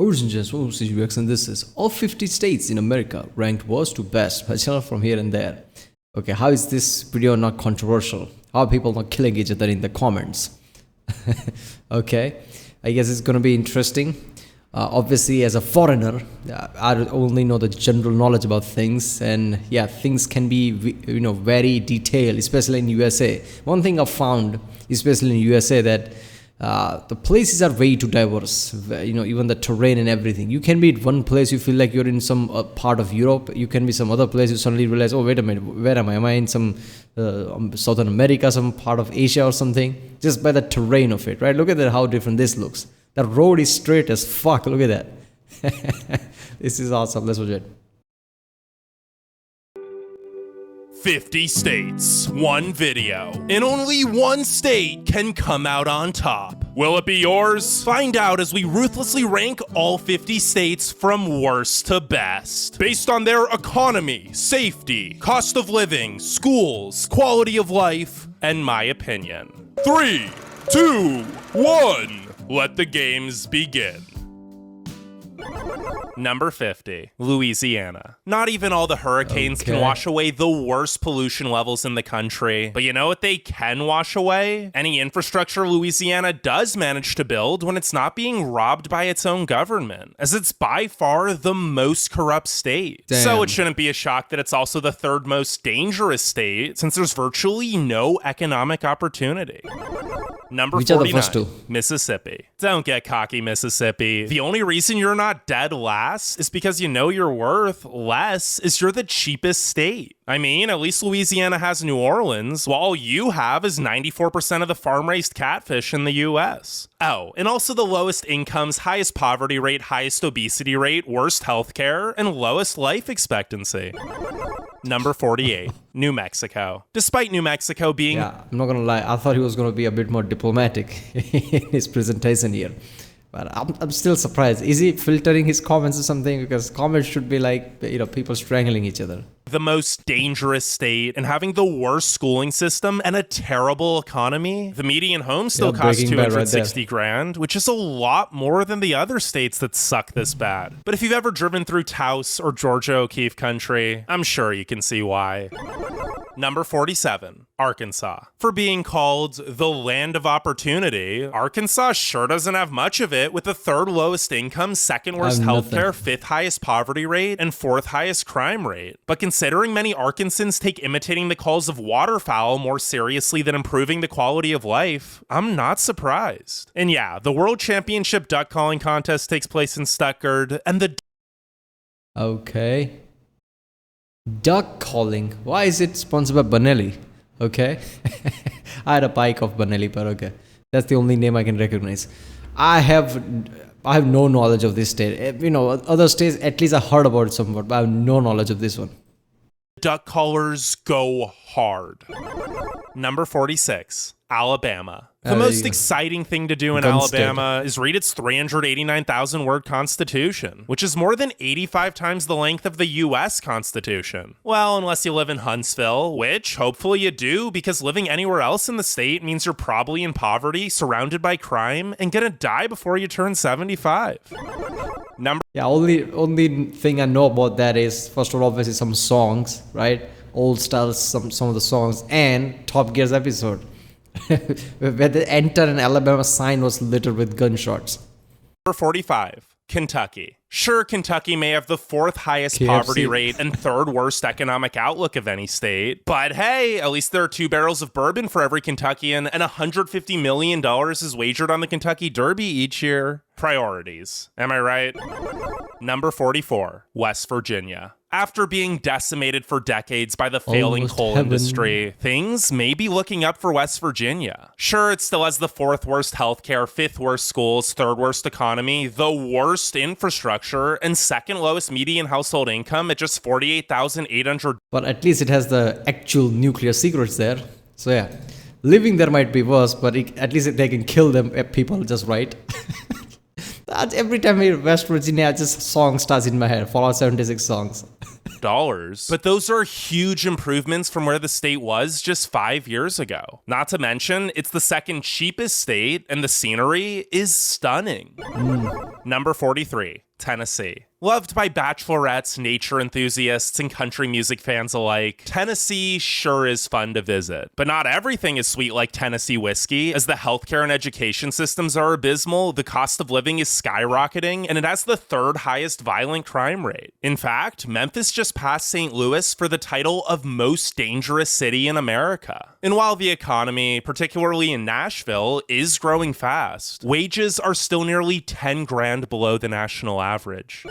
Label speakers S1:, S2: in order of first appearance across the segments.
S1: Origins, and this is all 50 states in America ranked worst to best by channel from here and there. Okay, how is this video not controversial? How are people not killing each other in the comments? Okay, I guess it's gonna be interesting. Obviously, as a foreigner, I only know the general knowledge about things, and yeah, things can be very detailed, especially in USA. One thing I've found, especially in USA, that the places are way too diverse. Even the terrain and everything. You can be at one place, you feel like you're in some part of Europe. You can be some other place, you suddenly realize, oh, wait a minute, where am I? Am I in some Southern America, some part of Asia or something? Just by the terrain of it, right? Look at that, how different this looks. The road is straight as fuck. Look at that. This is awesome. Let's watch it.
S2: 50 states, one video, and only one state can come out on top. Will it be yours? Find out as we ruthlessly rank all 50 states from worst to best, based on their economy, safety, cost of living, schools, quality of life, and my opinion. 3, 2, 1. Let the games begin. Number 50, Louisiana. Not even all the hurricanes can wash away the worst pollution levels in the country. But you know what they can wash away? Any infrastructure Louisiana does manage to build when it's not being robbed by its own government, as it's by far the most corrupt state.
S1: Damn.
S2: So it shouldn't be a shock that it's also the third most dangerous state, since there's virtually no economic opportunity. Number
S1: Which are the
S2: 49,
S1: first two?
S2: Mississippi. Don't get cocky, Mississippi. The only reason you're not dead last is because you know your worth less is you're the cheapest state. I mean, at least Louisiana has New Orleans, while all you have is 94% of the farm-raised catfish in the US. Oh, and also the lowest incomes, highest poverty rate, highest obesity rate, worst healthcare, and lowest life expectancy. Number 48, New Mexico. Despite New Mexico being...
S1: Yeah, I'm not gonna lie. I thought he was gonna be a bit more diplomatic in his presentation here. But I'm still surprised. Is he filtering his comments or something? Because comments should be like, people strangling each other.
S2: The most dangerous state and having the worst schooling system and a terrible economy. The median home still costs
S1: Breaking Bad right
S2: 260 grand, which is a lot more than the other states that suck this bad. But if you've ever driven through Taos or Georgia O'Keeffe country, I'm sure you can see why. Number 47, Arkansas. For being called the land of opportunity, Arkansas sure doesn't have much of it, with the third lowest income, second worst healthcare, fifth highest poverty rate, and fourth highest crime rate. But considering many Arkansans take imitating the calls of waterfowl more seriously than improving the quality of life, I'm not surprised. And yeah, the World Championship duck calling contest takes place in Stuttgart, and the...
S1: Okay. Duck calling. Why is it sponsored by Benelli? Okay. I had a bike of Benelli, but okay. That's the only name I can recognize. I have no knowledge of this state. Other states, at least I heard about it somewhat, but I have no knowledge of this one.
S2: Duck callers go hard. Number 46, Alabama. The most exciting thing to do in Alabama is read its 389,000 word constitution, which is more than 85 times the length of the US Constitution. Well, unless you live in Huntsville, which hopefully you do, because living anywhere else in the state means you're probably in poverty, surrounded by crime, and gonna die before you turn 75.
S1: Only thing I know about that is, first of all, obviously some songs, right? Old styles, some of the songs, and Top Gear's episode. Where the enter an Alabama sign was littered with gunshots.
S2: Number 45, Kentucky. Sure, Kentucky may have the fourth highest
S1: KFC.
S2: Poverty rate and third worst economic outlook of any state, but hey, at least there are 2 barrels of bourbon for every Kentuckian, and $150 million is wagered on the Kentucky Derby each year. Priorities. Am I right? Number 44, West Virginia. After being decimated for decades by the failing coal industry, things may be looking up for West Virginia. Sure, it still has the 4th worst healthcare, 5th worst schools, 3rd worst economy, the worst infrastructure, and 2nd lowest median household income at just $48,800.
S1: But at least it has the actual nuclear secrets there. So yeah, living there might be worse, but at least they can kill them people just right. Every time I hear West Virginia, just song starts in my head. Fallout 76 songs.
S2: of dollars, but those are huge improvements from where the state was just 5 years ago. Not to mention, it's the second cheapest state, and the scenery is stunning. Number 43, Tennessee. Loved by bachelorettes, nature enthusiasts, and country music fans alike, Tennessee sure is fun to visit. But not everything is sweet like Tennessee whiskey. As the healthcare and education systems are abysmal, the cost of living is skyrocketing, and it has the third highest violent crime rate. In fact, Memphis just passed St. Louis for the title of most dangerous city in America. And while the economy, particularly in Nashville, is growing fast, wages are still nearly 10 grand below the national average.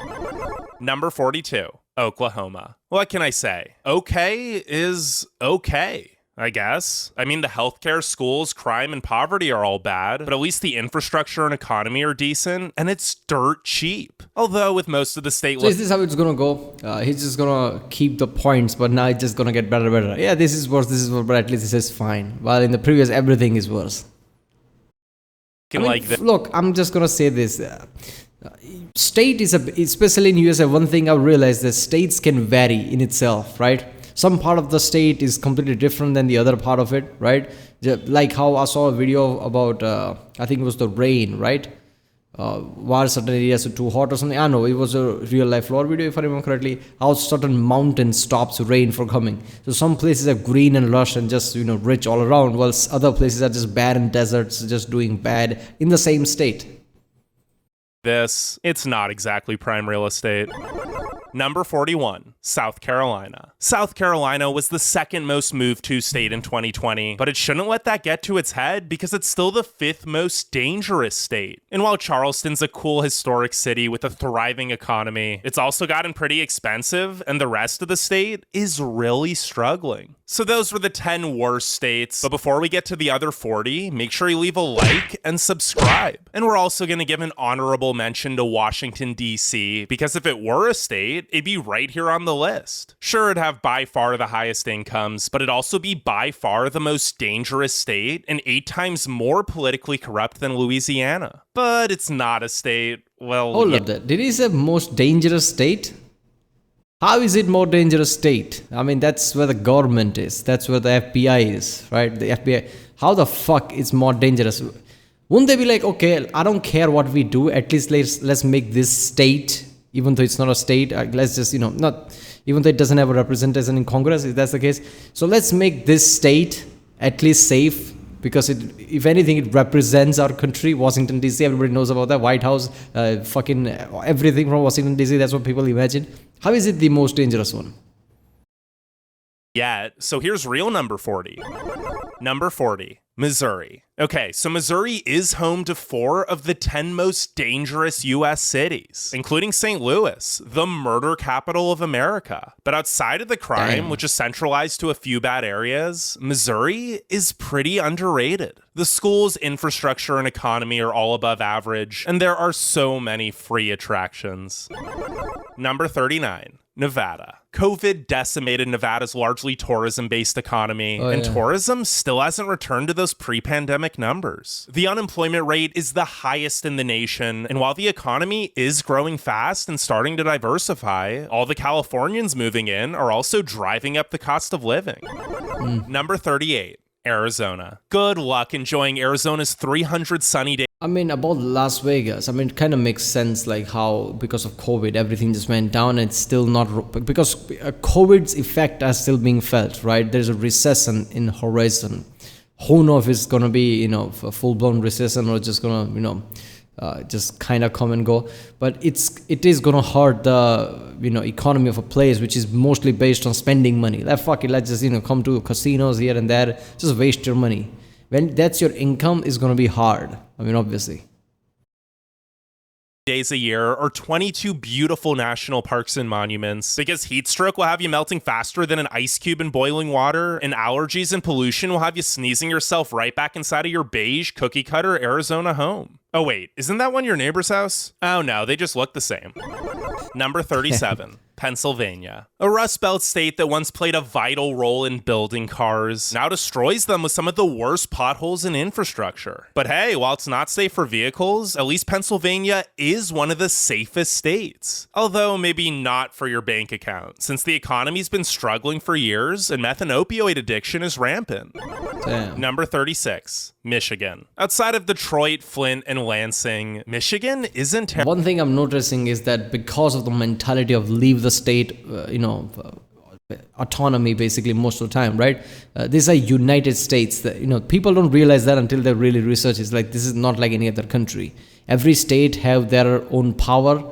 S2: Number 42, Oklahoma. What can I say? Okay is okay, I guess. I mean, the healthcare, schools, crime, and poverty are all bad, but at least the infrastructure and economy are decent, and it's dirt cheap. Although with most of the state...
S1: So is this how it's gonna go? He's just gonna keep the points, but now it's just gonna get better, Yeah, this is worse, but at least this is fine. While in the previous, everything is worse. Look, I'm just gonna say this. State is especially in USA, one thing I've realized that states can vary in itself, right? Some part of the state is completely different than the other part of it, right? Like how I saw a video about, I think it was the rain, right? Why certain areas are too hot or something. I know it was a real life lore video if I remember correctly. How certain mountain stops rain from coming. So some places are green and lush and just rich all around, while other places are just barren deserts, just doing bad in the same state.
S2: It's not exactly prime real estate. Number 41, South Carolina. South Carolina was the second most moved to state in 2020, but it shouldn't let that get to its head because it's still the fifth most dangerous state. And while Charleston's a cool historic city with a thriving economy, it's also gotten pretty expensive, and the rest of the state is really struggling. So those were the 10 worst states, but before we get to the other 40, make sure you leave a like and subscribe. And we're also going to give an honorable mention to Washington, D.C., because if it were a state, it'd be right here on the list. Sure, it'd have by far the highest incomes, but it'd also be by far the most dangerous state and 8 times more politically corrupt than Louisiana. But it's not a state. Well,
S1: hold up there. Did he say most dangerous state? How is it more dangerous state? I mean, that's where the government is. That's where the FBI is, right? The FBI. How the fuck is more dangerous? Wouldn't they be like, okay, I don't care what we do. At least let's make this state, even though it's not a state, let's just, not, even though it doesn't have a representation in Congress, if that's the case. So let's make this state at least safe, because if anything, it represents our country. Washington, D.C., everybody knows about that. White House, fucking everything from Washington, D.C., that's what people imagine. How is it the most dangerous one?
S2: Yeah, so here's real number 40. Number 40, Missouri. Okay, so Missouri is home to 4 of the 10 most dangerous U.S. cities, including St. Louis, the murder capital of America. But outside of the crime, which is centralized to a few bad areas, Missouri is pretty underrated. The schools, infrastructure, and economy are all above average, and there are so many free attractions. Number 39. Nevada. COVID decimated Nevada's largely tourism-based economy, and tourism still hasn't returned to those pre-pandemic numbers. The unemployment rate is the highest in the nation, and while the economy is growing fast and starting to diversify, all the Californians moving in are also driving up the cost of living. Number 38. Arizona. Good luck enjoying Arizona's 300 sunny days.
S1: I mean, about Las Vegas, it kind of makes sense, like how, because of COVID, everything just went down, and it's still not, because COVID's effect are still being felt, right? There's a recession in horizon. Who knows if it's going to be, a full-blown recession or just going to, just kind of come and go. But it is going to hurt the, economy of a place which is mostly based on spending money. Fuck it, let's just, come to casinos here and there, just waste your money. When that's your income, is going to be hard. Obviously.
S2: Days a year, or 22 beautiful national parks and monuments, because heat stroke will have you melting faster than an ice cube in boiling water, and allergies and pollution will have you sneezing yourself right back inside of your beige cookie cutter Arizona home. Oh wait, isn't that one your neighbor's house? Oh no, they just look the same. Number 37. Pennsylvania. A Rust Belt state that once played a vital role in building cars now destroys them with some of the worst potholes in infrastructure. But hey, while it's not safe for vehicles, at least Pennsylvania is one of the safest states. Although maybe not for your bank account, since the economy's been struggling for years and meth and opioid addiction is rampant.
S1: Damn.
S2: Number 36, Michigan. Outside of Detroit, Flint, and Lansing, Michigan isn't terrible.
S1: One thing I'm noticing is that because of the mentality of leave the state, autonomy basically most of the time, right? These are United States. That, people don't realize that until they really research. It's like this is not like any other country. Every state have their own power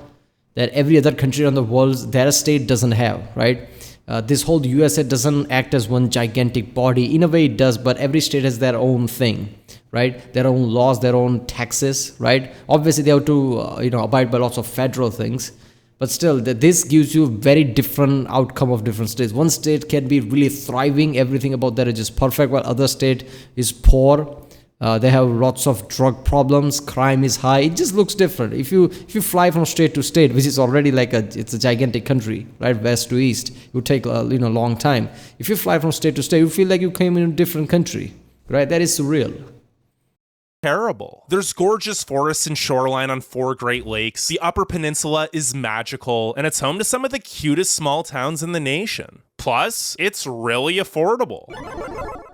S1: that every other country on the world, their state doesn't have, right? This whole USA doesn't act as one gigantic body. In a way it does, but every state has their own thing, right? Their own laws, their own taxes, right? Obviously they have to, abide by lots of federal things. But still, this gives you very different outcome of different states. One state can be really thriving, everything about that is just perfect, while other state is poor. They have lots of drug problems, crime is high. It just looks different. If you fly from state to state, which is already it's a gigantic country, right, west to east, it would take a long time. If you fly from state to state, you feel like you came in a different country, right? That is surreal.
S2: Terrible. There's gorgeous forests and shoreline on 4 Great Lakes. The Upper Peninsula is magical, and it's home to some of the cutest small towns in the nation. Plus, it's really affordable.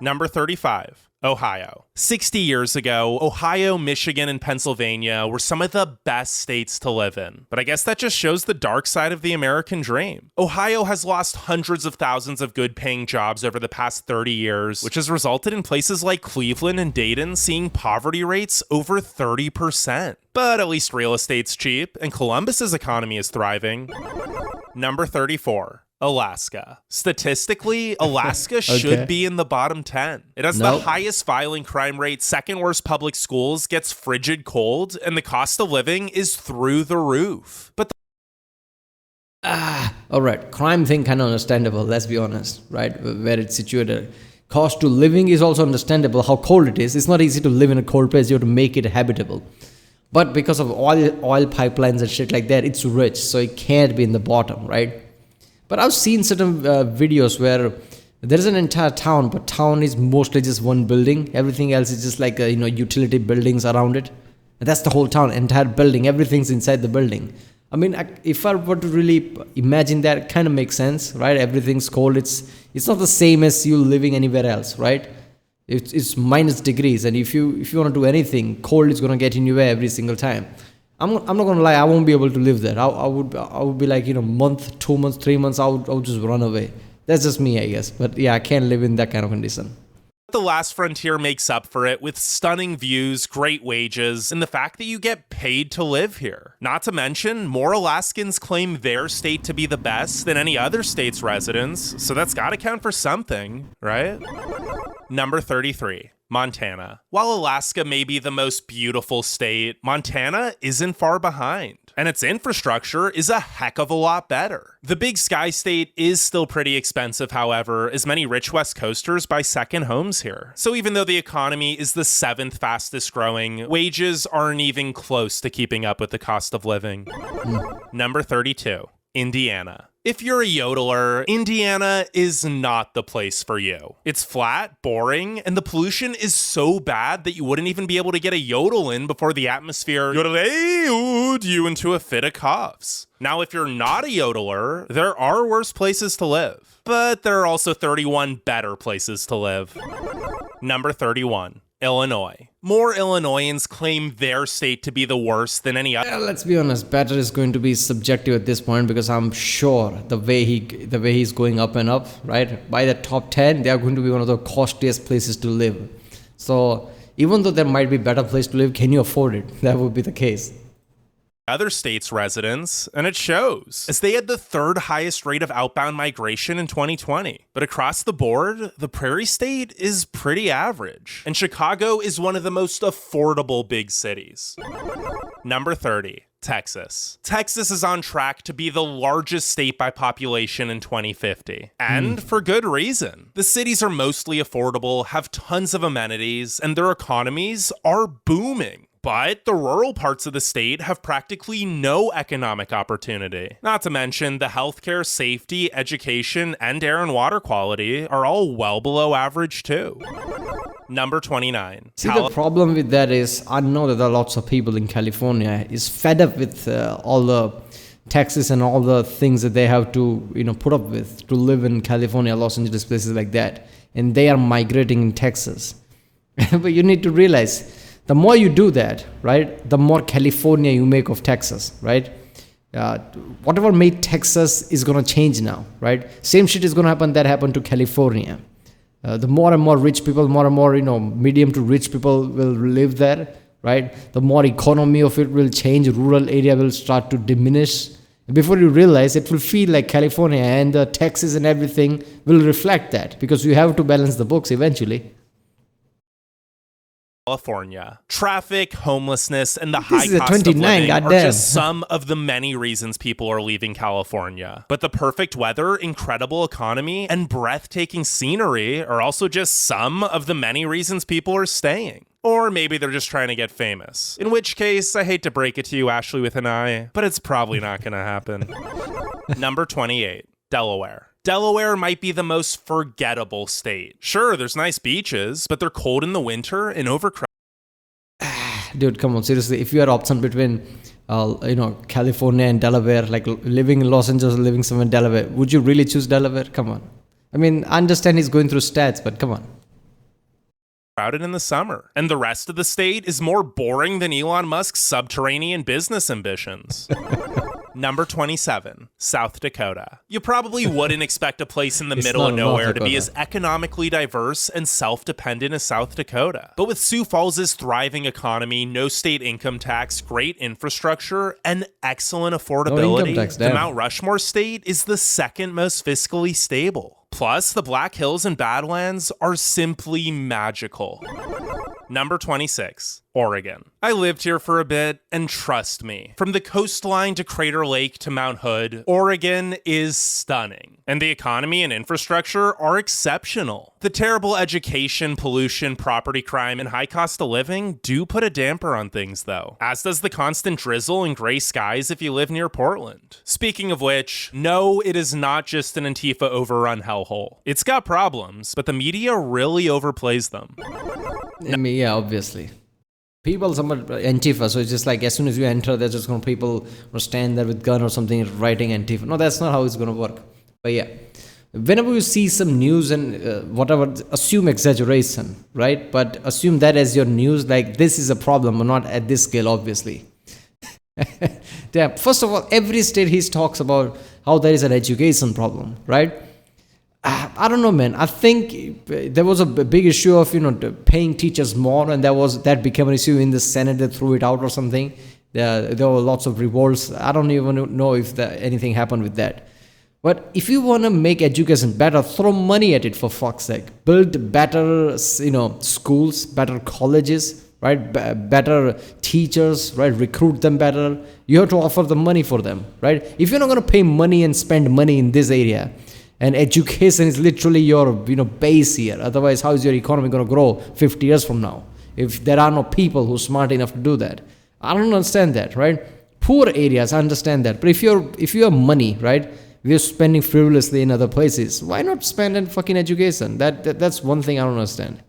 S2: Number 35. Ohio. 60 years ago, Ohio, Michigan, and Pennsylvania were some of the best states to live in. But I guess that just shows the dark side of the American dream. Ohio has lost hundreds of thousands of good-paying jobs over the past 30 years, which has resulted in places like Cleveland and Dayton seeing poverty rates over 30%. But at least real estate's cheap, and Columbus's economy is thriving. Number 34. Alaska. Statistically, Alaska should be in the bottom 10. It has the highest violent crime rate, second worst public schools, gets frigid cold, and the cost of living is through the roof. But
S1: all right, crime thing kind of understandable, let's be honest, right? Where it's situated. Cost to living is also understandable, how cold it is. It's not easy to live in a cold place, you have to make it habitable. But because of oil pipelines and shit like that, it's rich, so it can't be in the bottom, right? But I've seen certain videos where there's an entire town, but town is mostly just one building. Everything else is just like utility buildings around it. And that's the whole town, entire building. Everything's inside the building. I mean, if I were to really imagine that, it kind of makes sense, right? Everything's cold. It's not the same as you living anywhere else, right? It's minus degrees, and if you want to do anything, cold is gonna get in your way every single time. I'm not gonna lie, I won't be able to live there. I would be like month, 2 months, 3 months. I would just run away. That's just me, I guess. But yeah, I can't live in that kind of condition.
S2: The Last Frontier makes up for it with stunning views, great wages, and the fact that you get paid to live here. Not to mention, more Alaskans claim their state to be the best than any other state's residents, so that's gotta count for something, right? Number 33. Montana. While Alaska may be the most beautiful state, Montana isn't far behind, and its infrastructure is a heck of a lot better. The Big Sky State is still pretty expensive, however, as many rich West Coasters buy second homes here. So even though the economy is the 7th fastest growing, wages aren't even close to keeping up with the cost of living. Number 32. Indiana. If you're a yodeler, Indiana is not the place for you. It's flat, boring, and the pollution is so bad that you wouldn't even be able to get a yodel in before the atmosphere yodeled you into a fit of coughs. Now, if you're not a yodeler, there are worse places to live, but there are also 31 better places to live. Number 31. Illinois. More Illinoisans claim their state to be the worst than any other.
S1: Yeah, let's be honest, better is going to be subjective at this point, because I'm sure the way he's going up and up, right? By the top 10, they are going to be one of the costliest places to live. So even though there might be better place to live, can you afford it? That would be the case.
S2: Other states' residents, and it shows, as they had the 3rd highest rate of outbound migration in 2020. But across the board, the Prairie State is pretty average, and Chicago is one of the most affordable big cities. Number 30. Texas. Texas is on track to be the largest state by population in 2050. And for good reason. The cities are mostly affordable, have tons of amenities, and their economies are booming. But the rural parts of the state have practically no economic opportunity. Not to mention the healthcare, safety, education, and air and water quality are all well below average too. Number 29.
S1: See, the problem with that is, I know that there are lots of people in California is fed up with all the taxes and all the things that they have to, put up with to live in California, Los Angeles, places like that, and they are migrating in Texas. But you need to realize, the more you do that, right, the more California you make of Texas, right? Whatever made Texas is going to change now, right? Same shit is going to happen that happened to California. The more and more rich people, more and more, medium to rich people will live there, right? The more economy of it will change, rural area will start to diminish. Before you realize, it will feel like California, and the taxes and everything will reflect that, because you have to balance the books eventually.
S2: California. Traffic, homelessness, and the
S1: This
S2: high
S1: is a
S2: cost of
S1: 29,
S2: living are
S1: goddamn.
S2: just some of the many reasons people are leaving California. But the perfect weather, incredible economy, and breathtaking scenery are also just some of the many reasons people are staying. Or maybe they're just trying to get famous. In which case, I hate to break it to you, Ashley with an I, but it's probably not going to happen. Number 28. Delaware. Delaware might be the most forgettable state. Sure, there's nice beaches, but they're cold in the winter and overcrowded.
S1: Dude, come on, seriously. If you had option between, California and Delaware, like living in Los Angeles or living somewhere in Delaware, would you really choose Delaware? Come on. I mean, I understand he's going through stats, but come on.
S2: Crowded in the summer. And the rest of the state is more boring than Elon Musk's subterranean business ambitions. Number 27, South Dakota. You probably wouldn't expect a place in the
S1: It's
S2: middle of
S1: not North
S2: nowhere to be
S1: Dakota.
S2: as economically diverse and self-dependent as South Dakota. But with Sioux Falls' thriving economy, no state income tax, great infrastructure, and excellent affordability,
S1: tax,
S2: the
S1: damn.
S2: Mount Rushmore state is the second most fiscally stable. Plus, the Black Hills and Badlands are simply magical. Number 26, Oregon. I lived here for a bit, and trust me, from the coastline to Crater Lake to Mount Hood, Oregon is stunning. And the economy and infrastructure are exceptional. The terrible education, pollution, property crime, and high cost of living do put a damper on things, though, as does the constant drizzle and gray skies if you live near Portland. Speaking of which, no, it is not just an Antifa overrun hellhole. It's got problems, but the media really overplays them.
S1: I mean, yeah, obviously. People, some Antifa, so it's just like as soon as you enter, there's just going to people will stand there with gun or something writing Antifa. No, that's not how it's going to work. But yeah, whenever you see some news and whatever, assume exaggeration, right? But assume that as your news, like this is a problem, but not at this scale, obviously. Yeah, first of all, every state he talks about how there is an education problem, right? I don't know, man. I think there was a big issue of paying teachers more, and that became an issue in the Senate. They threw it out or something. There were lots of revolts. I don't even know if anything happened with that. But if you want to make education better, throw money at it, for fuck's sake. Build better, schools, better colleges, right? Better teachers, right? Recruit them better. You have to offer the money for them, right? If you're not going to pay money and spend money in this area, and education is literally your base here. Otherwise, how is your economy going to grow 50 years from now if there are no people who are smart enough to do that? I don't understand that, right? Poor areas, I understand that. But if you have money, right, we're spending frivolously in other places. Why not spend in fucking education? That's one thing I don't understand.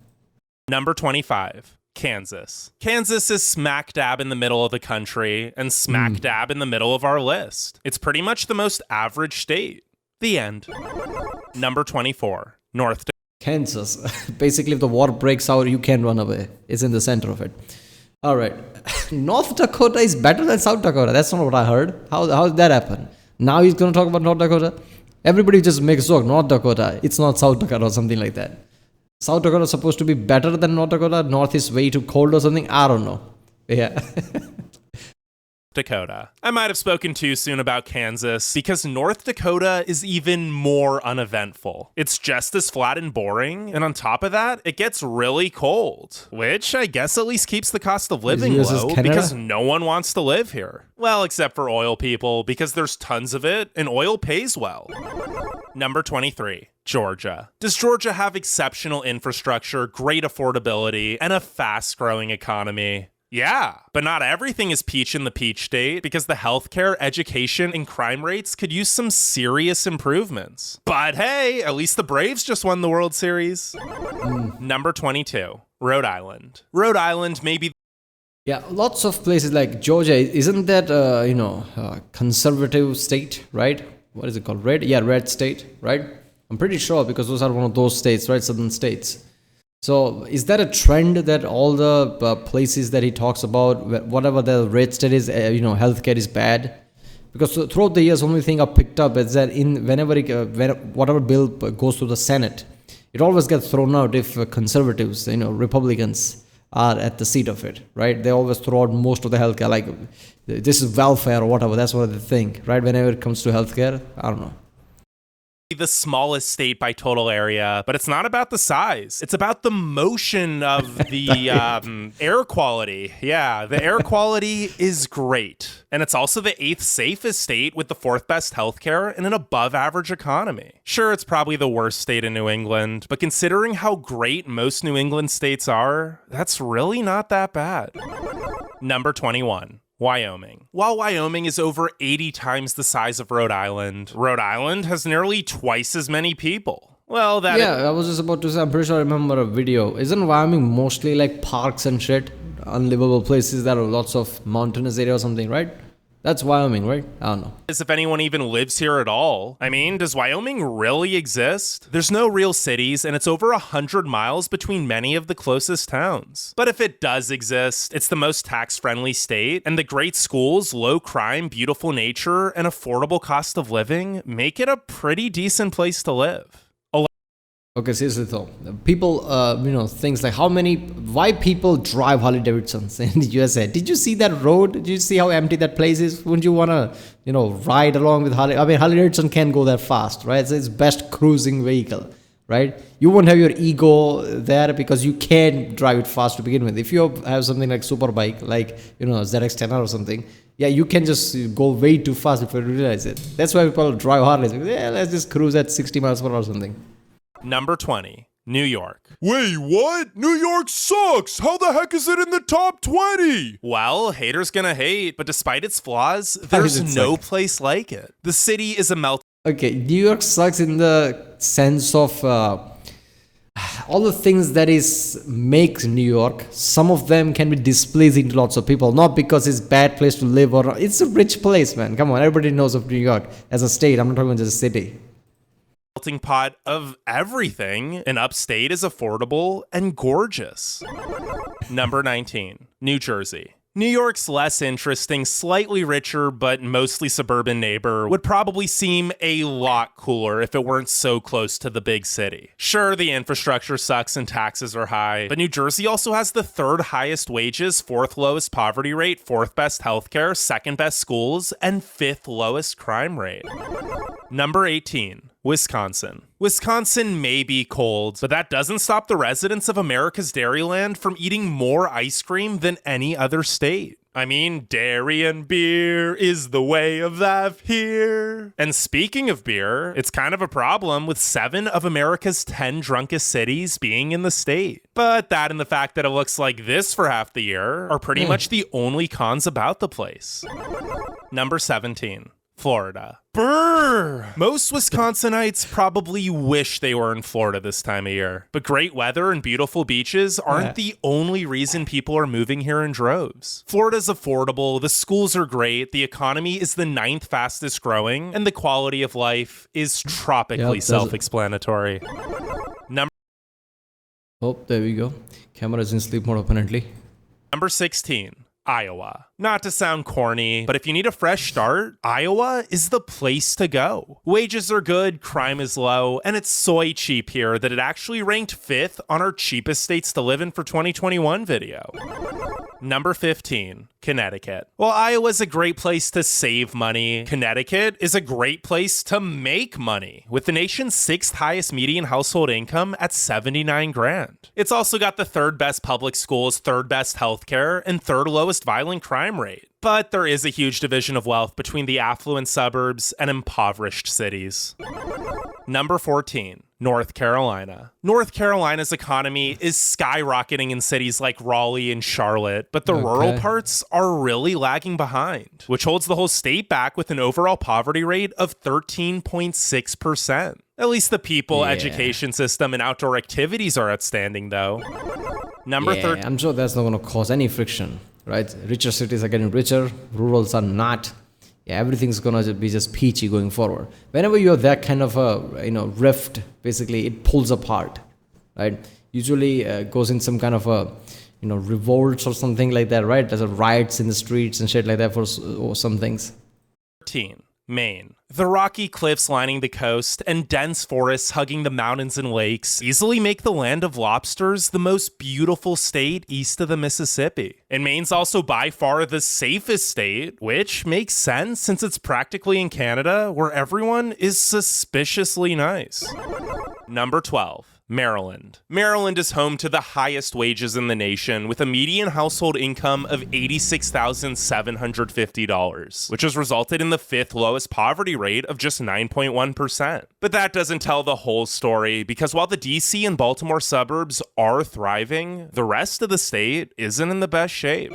S2: Number 25. Kansas. Kansas is smack dab in the middle of the country and smack dab in the middle of our list. It's pretty much the most average state. The end. Number 24, North Dakota.
S1: Kansas. Basically, if the war breaks out, you can't run away. It's in the center of it. All right. North Dakota is better than South Dakota. That's not what I heard. How did that happen? Now he's going to talk about North Dakota? Everybody just makes joke. North Dakota. It's not South Dakota or something like that. South Dakota is supposed to be better than North Dakota. North is way too cold or something. I don't know. Yeah.
S2: Dakota. I might have spoken too soon about Kansas because North Dakota is even more uneventful. It's just as flat and boring, and on top of that, it gets really cold, which I guess at least keeps the cost of living
S1: Is
S2: low
S1: Canada?
S2: because no one wants to live here. Well, except for oil people, because there's tons of it and oil pays well. Number 23. Georgia. Does Georgia have exceptional infrastructure, great affordability, and a fast-growing economy? Yeah, but not everything is peach in the peach state because the healthcare, education, and crime rates could use some serious improvements. But hey, at least the Braves just won the World Series. Number 22, Rhode Island. Rhode Island may be
S1: Yeah, lots of places like Georgia. Isn't that conservative state, right? What is it called? Red? Yeah, red state, right? I'm pretty sure because those are one of those states, right? Southern states. So is that a trend that all the places that he talks about, whatever the red state is, healthcare is bad? Because throughout the years, only thing I picked up is that whatever bill goes to the Senate, it always gets thrown out if conservatives, Republicans are at the seat of it, right? They always throw out most of the healthcare, like this is welfare or whatever. That's what they think, right? Whenever it comes to healthcare, I don't know.
S2: the smallest state by total area, but it's not about the size. It's about the motion of the air quality. Yeah, the air quality is great. And it's also the 8th safest state with the 4th best healthcare and an above average economy. Sure, it's probably the worst state in New England, but considering how great most New England states are, that's really not that bad. Number 21. Wyoming. While Wyoming is over 80 times the size of Rhode Island has nearly twice as many people. Well, that...
S1: Yeah, I was just about to say, I'm pretty sure I remember a video. Isn't Wyoming mostly like parks and shit? Unlivable places that are lots of mountainous area or something, right? That's Wyoming, right? I don't know.
S2: As if anyone even lives here at all. I mean, does Wyoming really exist? There's no real cities, and it's over 100 miles between many of the closest towns. But if it does exist, it's the most tax-friendly state, and the great schools, low crime, beautiful nature, and affordable cost of living make it a pretty decent place to live.
S1: Okay, seriously though, people, things like why people drive Harley Davidsons in the USA. Did you see that road? Did you see how empty that place is? Wouldn't you want to, ride along with Harley? I mean, Harley Davidson can't go that fast, right? It's best cruising vehicle, right? You won't have your ego there because you can't drive it fast to begin with. If you have something like Superbike, like, ZX-10R or something, yeah, you can just go way too fast before you realize it. That's why people drive Harleys. Yeah, let's just cruise at 60 miles per hour or something.
S2: Number 20, New York.
S3: Wait, what? New York sucks! How the heck is it in the top 20?
S2: Well, haters gonna hate, but despite its flaws, there's no place like it. The city is a melting...
S1: Okay, New York sucks in the sense of all the things that makes New York. Some of them can be displeasing to lots of people, not because it's a bad place to live or... It's a rich place, man. Come on, everybody knows of New York as a state. I'm not talking about just a city.
S2: Melting pot of everything, and upstate is affordable and gorgeous. Number 19, New Jersey. New York's less interesting, slightly richer, but mostly suburban neighbor would probably seem a lot cooler if it weren't so close to the big city. Sure, the infrastructure sucks and taxes are high, but New Jersey also has the 3rd highest wages, 4th lowest poverty rate, 4th best healthcare, 2nd best schools, and 5th lowest crime rate. Number 18. Wisconsin. Wisconsin may be cold, but that doesn't stop the residents of America's Dairyland from eating more ice cream than any other state. I mean, dairy and beer is the way of life here. And speaking of beer, it's kind of a problem with 7 of America's 10 drunkest cities being in the state. But that and the fact that it looks like this for half the year are pretty much the only cons about the place. Number 17. Florida. Brr! Most Wisconsinites probably wish they were in Florida this time of year. But great weather and beautiful beaches aren't the only reason people are moving here in droves. Florida's affordable, the schools are great, the economy is the 9th fastest growing, and the quality of life is tropically self-explanatory.
S1: Oh, there we go. Camera's in sleep mode apparently.
S2: Number 16. Iowa. Not to sound corny, but if you need a fresh start, Iowa is the place to go. Wages are good, crime is low, and it's soy cheap here that it actually ranked 5th on our cheapest states to live in for 2021 video. Number 15, Connecticut. While Iowa's a great place to save money, Connecticut is a great place to make money, with the nation's 6th highest median household income at $79,000. It's also got the 3rd best public schools, 3rd best healthcare, and 3rd lowest violent crime rate. But there is a huge division of wealth between the affluent suburbs and impoverished cities. Number 14, North Carolina. North Carolina's economy is skyrocketing in cities like Raleigh and Charlotte, but the rural parts are really lagging behind, which holds the whole state back with an overall poverty rate of 13.6%. At least the people, education system, and outdoor activities are outstanding, though. Number 13.
S1: I'm sure that's not going to cause any friction, right? Richer cities are getting richer, rurals are not. Yeah, everything's going to be just peachy going forward. Whenever you have that kind of a rift, basically it pulls apart, right? Usually goes in some kind of a revolts or something like that, right? There's riots in the streets and shit like that or some things.
S2: 13. Maine. The rocky cliffs lining the coast and dense forests hugging the mountains and lakes easily make the land of lobsters the most beautiful state east of the Mississippi. And Maine's also by far the safest state, which makes sense since it's practically in Canada where everyone is suspiciously nice. Number 12. Maryland. Maryland is home to the highest wages in the nation with a median household income of $86,750, which has resulted in the 5th lowest poverty rate of just 9.1%. But that doesn't tell the whole story because while the DC and Baltimore suburbs are thriving, the rest of the state isn't in the best shape.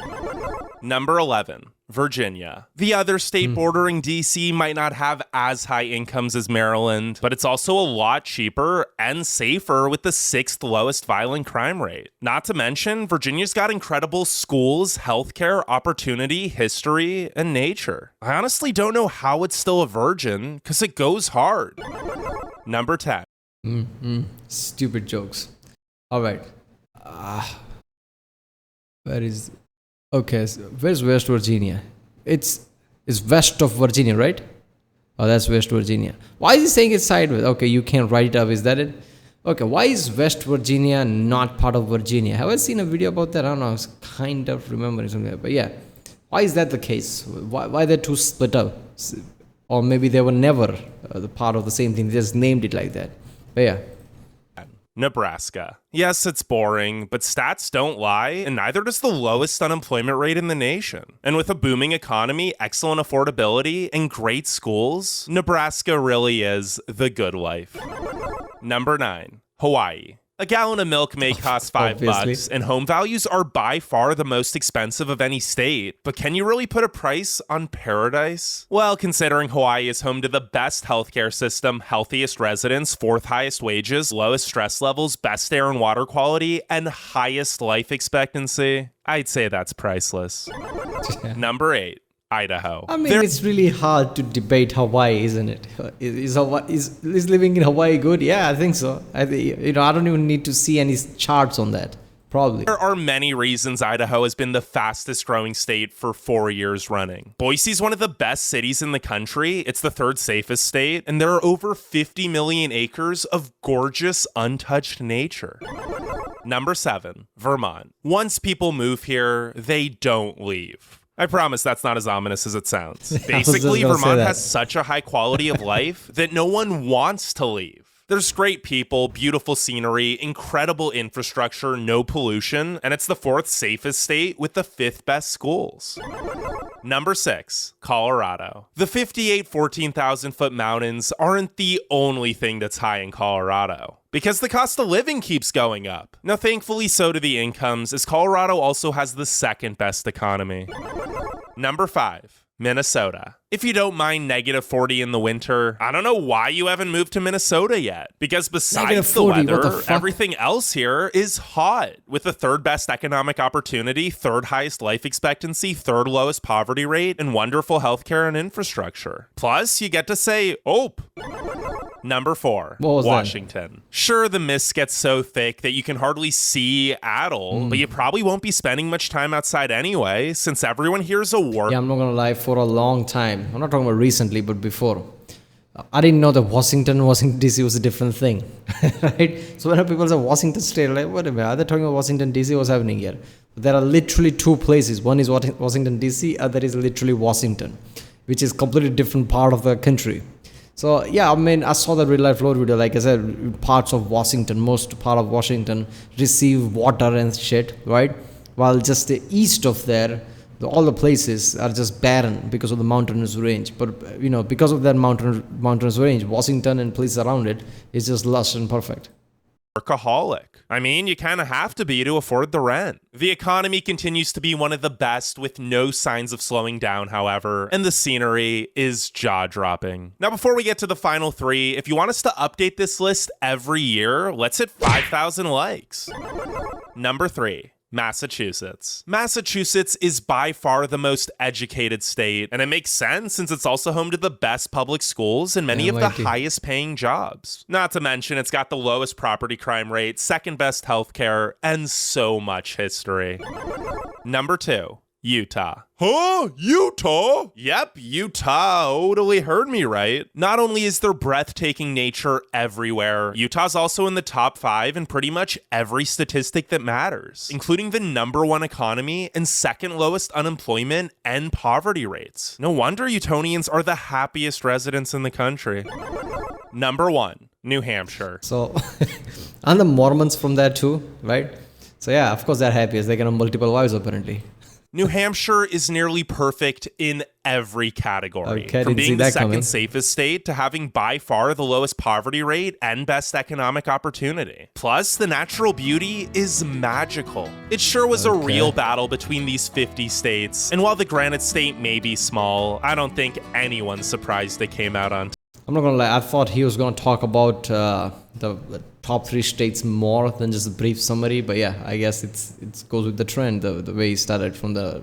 S2: Number 11. Virginia. The other state bordering DC might not have as high incomes as Maryland, but it's also a lot cheaper and safer with the 6th lowest violent crime rate. Not to mention, Virginia's got incredible schools, healthcare, opportunity, history, and nature. I honestly don't know how it's still a virgin, because it goes hard. Number 10.
S1: Stupid jokes. All right. Where is... Okay, so where's West Virginia? It's west of Virginia, right? Oh, that's West Virginia. Why is he saying it's sideways? Okay, you can't write it up. Is that it? Okay, why is West Virginia not part of Virginia? Have I seen a video about that? I don't know. I was kind of remembering something. But yeah, why is that the case? Why they're two split up? Or maybe they were never the part of the same thing. They just named it like that. But yeah.
S2: Nebraska. Yes, it's boring, but stats don't lie, and neither does the lowest unemployment rate in the nation. And with a booming economy, excellent affordability, and great schools, Nebraska really is the good life. Number 9. Hawaii. A gallon of milk may cost $5, and home values are by far the most expensive of any state. But can you really put a price on paradise? Well, considering Hawaii is home to the best healthcare system, healthiest residents, 4th highest wages, lowest stress levels, best air and water quality, and highest life expectancy, I'd say that's priceless. Number 8. Idaho.
S1: I mean, it's really hard to debate Hawaii, isn't it? Is living in Hawaii good? Yeah, I think so. I don't even need to see any charts on that. Probably.
S2: There are many reasons Idaho has been the fastest growing state for 4 years running. Boise's one of the best cities in the country. It's the 3rd safest state, and there are over 50 million acres of gorgeous, untouched nature. Number 7, Vermont. Once people move here, they don't leave. I promise that's not as ominous as it sounds. Basically, Vermont has such a high quality of life that no one wants to leave. There's great people, beautiful scenery, incredible infrastructure, no pollution, and it's the 4th safest state with the 5th best schools. Number 6, Colorado. The 58 14,000-foot mountains aren't the only thing that's high in Colorado, because the cost of living keeps going up. Now, thankfully, so do the incomes, as Colorado also has the 2nd best economy. Number 5, Minnesota. If you don't mind -40 in the winter, I don't know why you haven't moved to Minnesota yet. Because besides the weather, everything else here is hot. With the 3rd best economic opportunity, 3rd highest life expectancy, 3rd lowest poverty rate, and wonderful healthcare and infrastructure. Plus, you get to say, "Ope." Number 4, Washington. That? Sure, the mist gets so thick that you can hardly see at all, but you probably won't be spending much time outside anyway, since everyone here is a war.
S1: Yeah, I'm not gonna lie, for a long time. I'm not talking about recently, but before. I didn't know that Washington DC was a different thing, right? So when people say Washington State, like, what a minute, are they talking about Washington DC? What's happening here? But there are literally 2 places. One is Washington DC, other is literally Washington, which is completely different part of the country. So yeah, I mean, I saw the real life load video. Like I said, parts of Washington, most part of Washington receive water and shit, right? While just the east of there, all the places are just barren because of the mountainous range. But because of that mountainous range, Washington and places around it is just lush and perfect.
S2: Workaholic. I mean, you kind of have to be to afford the rent. The economy continues to be one of the best with no signs of slowing down, however, and the scenery is jaw-dropping. Now, before we get to the final three, if you want us to update this list every year, let's hit 5,000 likes. Number 3. Massachusetts. Massachusetts is by far the most educated state, and it makes sense since it's also home to the best public schools and many of the highest paying jobs. Not to mention, it's got the lowest property crime rate, second best healthcare, and so much history. Number 2. Utah.
S3: Huh? Utah?
S2: Yep, Utah totally heard me right. Not only is there breathtaking nature everywhere, Utah's also in the top 5 in pretty much every statistic that matters, including the number 1 economy and second lowest unemployment and poverty rates. No wonder Utonians are the happiest residents in the country. Number 1, New Hampshire.
S1: So, and the Mormons from there too, right? So yeah, of course they're happy as they can have multiple wives apparently.
S2: New Hampshire is nearly perfect in every category.
S1: Okay,
S2: from being the second
S1: coming.
S2: safest state to having by far the lowest poverty rate and best economic opportunity. Plus, the natural beauty is magical. It sure was a real battle between these 50 states, and while the Granite State may be small, I don't think anyone's surprised they came out on top.
S1: I'm not gonna lie, I thought he was gonna talk about the top 3 states more than just a brief summary, but yeah, I guess it goes with the trend, the way he started from the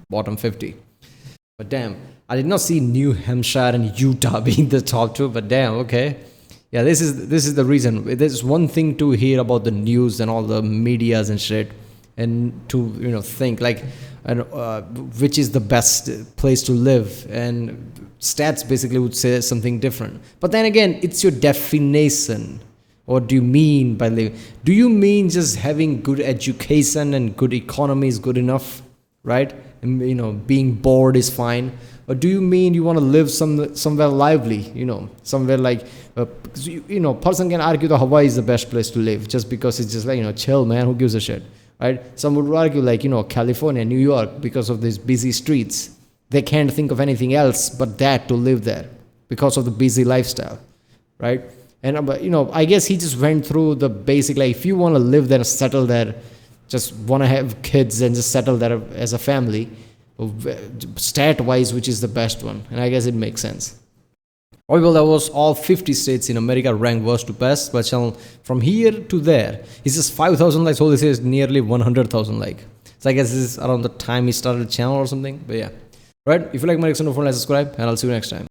S1: bottom 50. But damn, I did not see New Hampshire and Utah being the top 2, but damn, okay. Yeah, this is the reason. There's one thing to hear about the news and all the medias and shit, and to think like, which is the best place to live, and stats basically would say something different. But then again, it's your definition. What do you mean by living? Do you mean just having good education and good economy is good enough, right? And being bored is fine? Or do you mean you want to live somewhere lively, somewhere like, person can argue that Hawaii is the best place to live just because it's just like, chill, man, who gives a shit, right? Some would argue like, California, New York, because of these busy streets, they can't think of anything else but that to live there because of the busy lifestyle, right? And I guess he just went through the basic, like, if you want to live there, settle there, just want to have kids and just settle there as a family, stat-wise, which is the best one. And I guess it makes sense. Alright, well, that was all 50 states in America ranked worst to best. But from here to there, it's just 5,000 likes. Holy, this is nearly 100,000 likes. So I guess this is around the time he started the channel or something. But yeah. Right, if you like my reaction, don't forget to subscribe, and I'll see you next time.